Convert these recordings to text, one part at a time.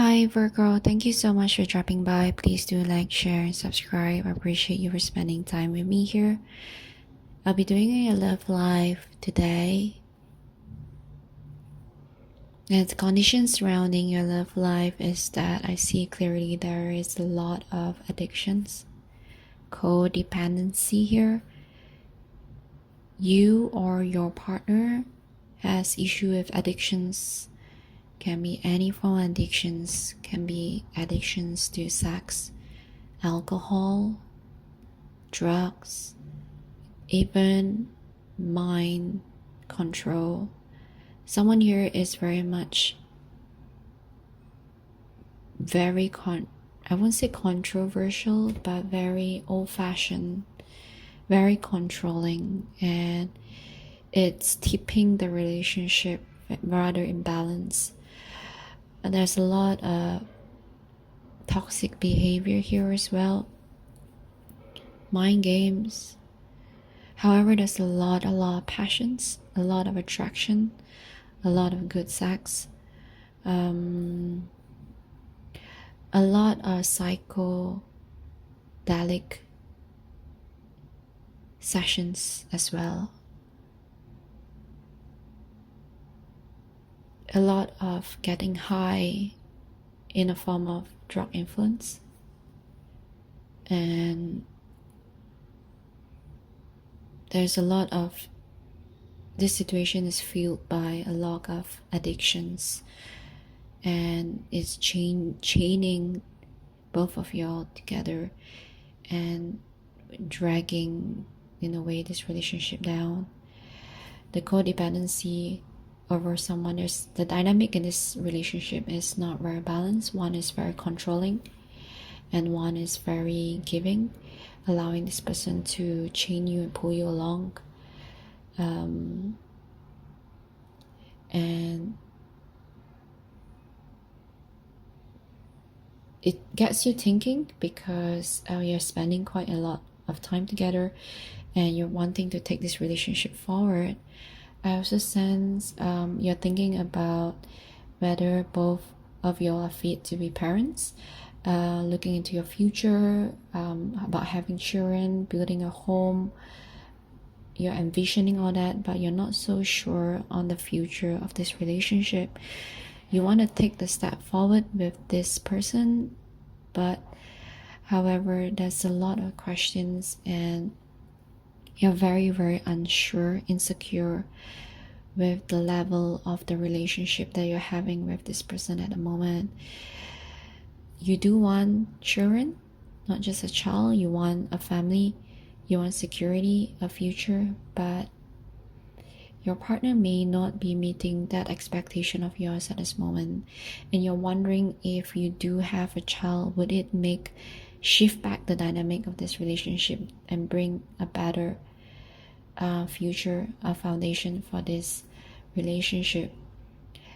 Hi Virgo, thank you so much for dropping by. Please do like, share, and subscribe. I appreciate you for spending time with me here. I'll be doing a love live today. And the conditions surrounding your love life is that I see clearly there is a lot of addictions, codependency here. You or your partner has issue with addictions. Can be any form of addictions, can be addictions to sex, alcohol, drugs, even mind control. Someone here is very much I won't say controversial, but very old-fashioned, very controlling, and it's tipping the relationship rather imbalanced. And there's a lot of toxic behavior here as well, mind games. However, there's a lot of passions, a lot of attraction, a lot of good sex, a lot of psychedelic sessions as well. A lot of getting high in a form of drug influence, and there's a lot of this situation is fueled by a lot of addictions, and it's chaining both of y'all together and dragging in a way this relationship down. The codependency over someone, is the dynamic in this relationship is not very balanced. One is very controlling and one is very giving, allowing this person to chain you and pull you along. And it gets you thinking because you're spending quite a lot of time together and you're wanting to take this relationship forward. I also sense you're thinking about whether both of you are fit to be parents, looking into your future, about having children, building a home. You're envisioning all that, but you're not so sure on the future of this relationship. You want to take the step forward with this person, but however, there's a lot of questions and you're very unsure, insecure with the level of the relationship that you're having with this person at the moment. You do want children, not just a child. You want a family, you want security, a future, but your partner may not be meeting that expectation of yours at this moment, and you're wondering if you do have a child, would it shift back the dynamic of this relationship and bring a better future, a foundation for this relationship.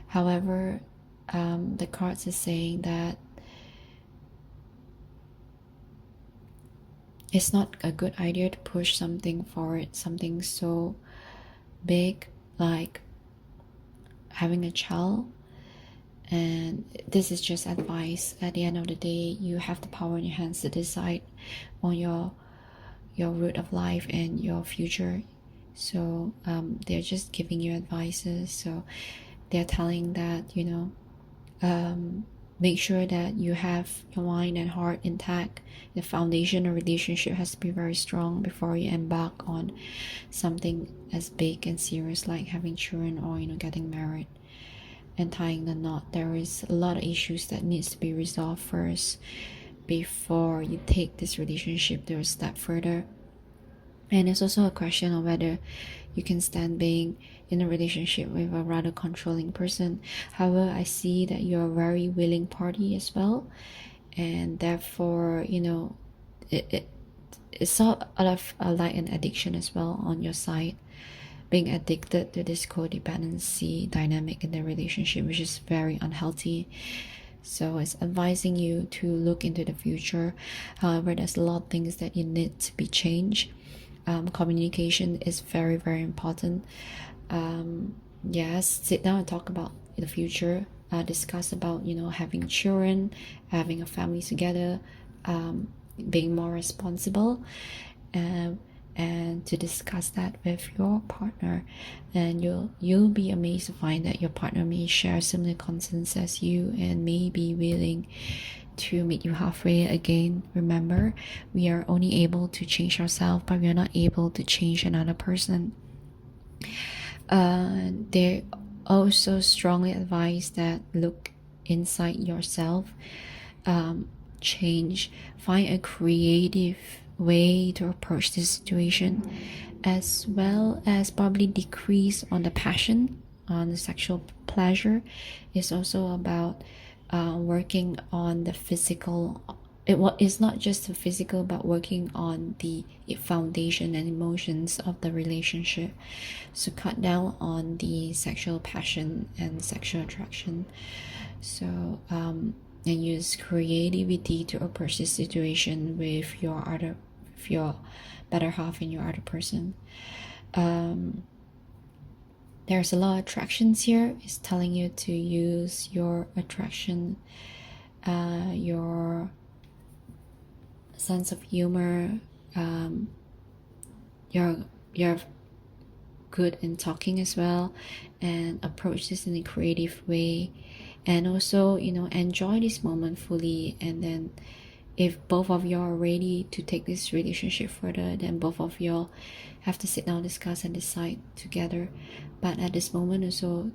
However, the cards is saying that it's not a good idea to push something forward, something so big like having a child. And this is just advice. At the end of the day, you have the power in your hands to decide on your route of life and your future. So they're just giving you advices. So they're telling that, make sure that you have your mind and heart intact. The foundation of relationship has to be very strong before you embark on something as big and serious like having children or getting married and tying the knot. There is a lot of issues that needs to be resolved first before you take this relationship to a step further. And it's also a question of whether you can stand being in a relationship with a rather controlling person. However, I see that you're a very willing party as well, and therefore it's sort of like an addiction as well on your side, being addicted to this codependency dynamic in the relationship, which is very unhealthy. So it's advising you to look into the future. However, there's a lot of things that you need to be changed. Communication is very important. Yes, sit down and talk about the future. discuss about, you know, having children, having a family together, being more responsible, and to discuss that with your partner. And you'll be amazed to find that your partner may share similar concerns as you and may be willing to meet you halfway again. Remember, we are only able to change ourselves, but we are not able to change another person. They also strongly advise that look inside yourself, change, find a creative way to approach this situation, as well as probably decrease on the passion, on the sexual pleasure. It's also about working on the physical. It's not just the physical, but working on the foundation and emotions of the relationship. So cut down on the sexual passion and sexual attraction. So and use creativity to approach the situation with your better half and your other person. There's a lot of attractions here. It's telling you to use your attraction, your sense of humor. You're good in talking as well, and approach this in a creative way, and also, you know, enjoy this moment fully. And then if both of you are ready to take this relationship further, then both of you have to sit down, discuss, and decide together. But at this moment also,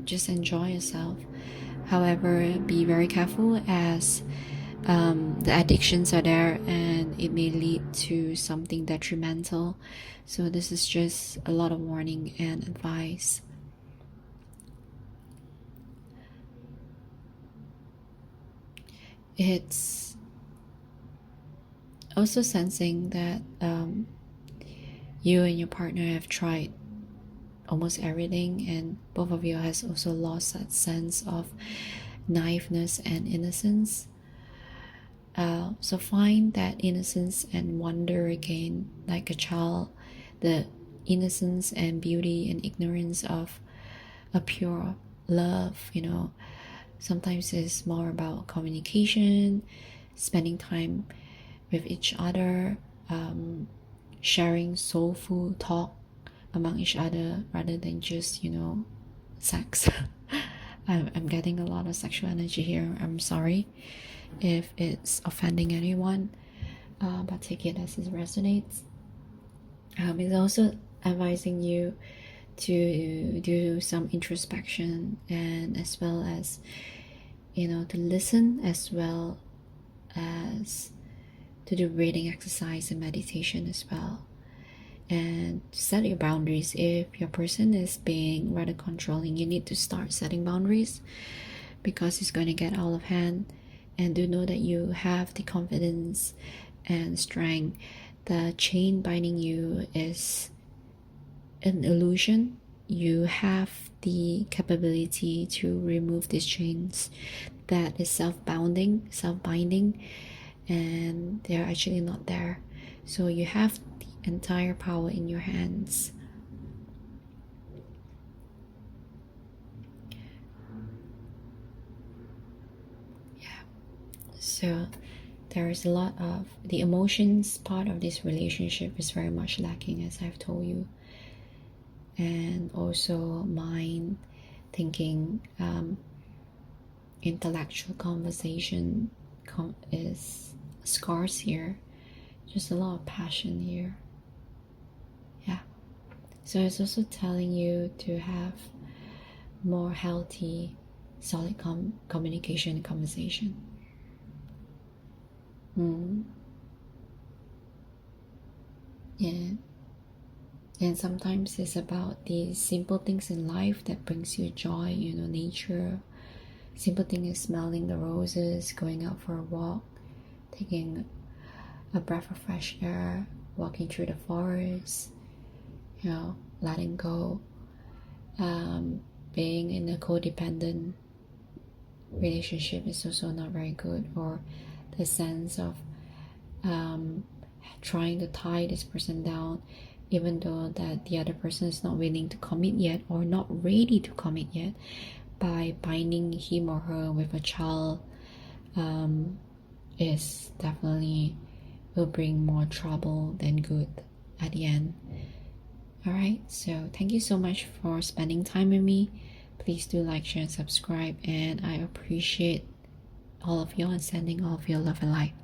just enjoy yourself. However, be very careful, as the addictions are there and it may lead to something detrimental. So this is just a lot of warning and advice. It's also sensing that you and your partner have tried almost everything, and both of you has also lost that sense of naiveness and innocence. So find that innocence and wonder again, like a child, the innocence and beauty and ignorance of a pure love. You know, sometimes it's more about communication, spending time with each other, sharing soulful talk among each other, rather than just, you know, sex. I'm getting a lot of sexual energy here. I'm sorry if it's offending anyone, but take it as it resonates. It's also advising you to do some introspection, and as well as, you know, to listen, as well as to do breathing exercise and meditation as well. And set your boundaries. If your person is being rather controlling, you need to start setting boundaries, because it's going to get out of hand. And do know that you have the confidence and strength. The chain binding you is an illusion. You have the capability to remove these chains that is self-binding, and they're actually not there. So you have the entire power in your hands. So there is a lot of the emotions part of this relationship is very much lacking, as I've told you. And also mind, thinking, intellectual conversation is scarce here. Just a lot of passion here. Yeah. So it's also telling you to have more healthy, solid communication and conversation. Yeah. And sometimes it's about the simple things in life that brings you joy, you know, nature. Simple thing is smelling the roses, going out for a walk, taking a breath of fresh air, walking through the forest, you know, letting go. Being in a codependent relationship is also not very good, or the sense of trying to tie this person down, even though that the other person is not willing to commit yet or not ready to commit yet. by binding him or her with a child is definitely will bring more trouble than good at the end. Alright, so thank you so much for spending time with me. Please do like, share, and subscribe, and I appreciate all of you and sending all of your love and light.